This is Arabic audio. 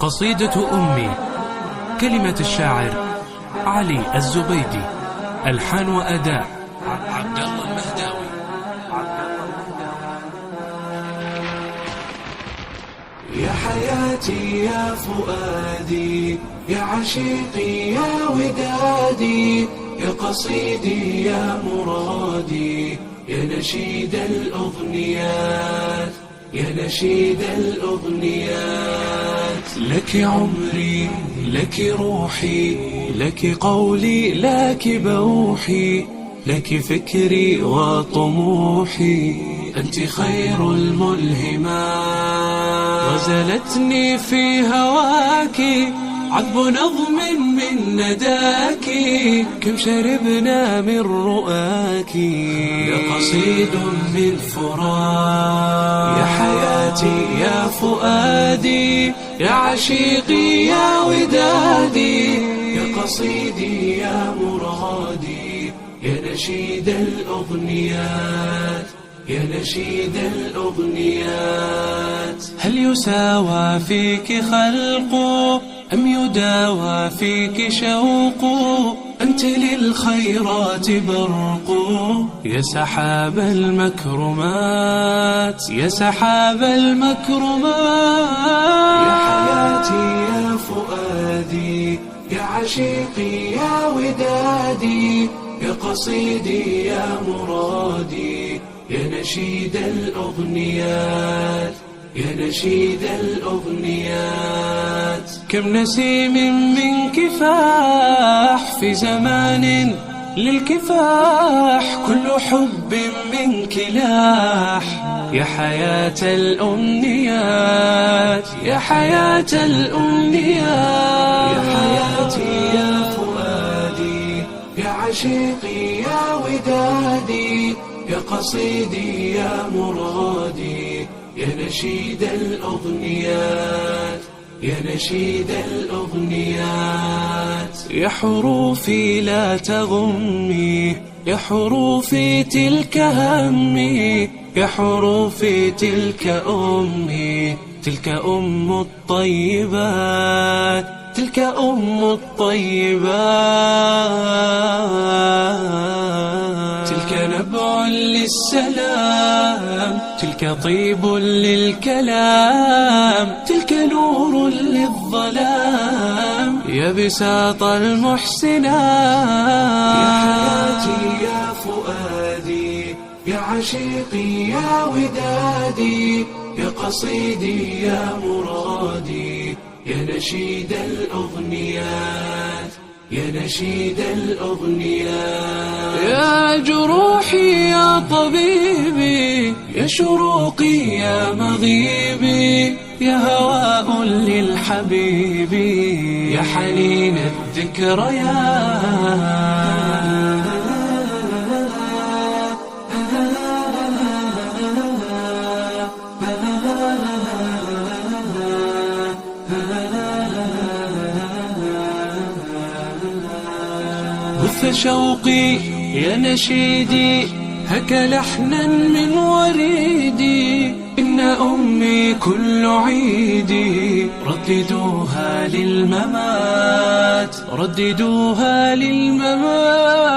قصيدة أمي. كلمة الشاعر علي الزبيدي. ألحان وأداء عبد الله المهداوي. يا حياتي يا فؤادي، يا عشيقي يا ودادي، يا قصيدي يا مرادي، يا نشيد الأغنيات، يا نشيد الأغنيات. لك عمري، لك روحي، لك قولي، لك بوحي، لك فكري وطموحي، أنت خير الملهمات. غزلتني في هواك عذب نظم من نداك، كم شربنا من رؤاك، يا قصيد من فراق. يا حياتي يا فؤادي، يا عشيقي يا ودادي، يا قصيدي يا مرادي، يا نشيد الأغنيات، يا نشيد الأغنيات. هل يساوى فيك خلق أم يداوى فيك شوق؟ أنت للخيرات برق، يا سحاب المكرمات، يا سحاب المكرمات. يا حياتي يا فؤادي، يا عشيقي يا ودادي، يا قصيدي يا مرادي، يا نشيد الأغنيات، يا نشيد الأغنيات. كم نسيم منك فاح في زمان للكفاح، كل حب منك لاح، يا حياة الأمنيات، يا حياة الأمنيات. يا حياتي يا فؤادي، يا عشيقي يا ودادي، يا قصيدي يا مرادي، يا نشيد الأغنيات، يا نشيد الأغنيات. يا حروفي لا تغمي، يا حروفي تلك همي، يا حروفي تلك أمي، تلك أم الطيبات، تلك أم الطيبات. تلك نبع للسلام، تلك طيب للكلام، تلك نور للظلام، يا بساط المحسنات. يا حياتي يا فؤادي، يا عشيقي يا ودادي، يا قصيدي يا مرادي، يا نشيد الأغنيات، يا نشيد الأغنيات. يا جروحي يا طبيبي، يا شروقي يا مغيبي، يا هواء للحبيب، يا حنين الذكريات. بث شوقي يا نشيدي، هك لحنا من وريدي، إن أمي كل عيدي، رددوها للممات، رددوها للممات.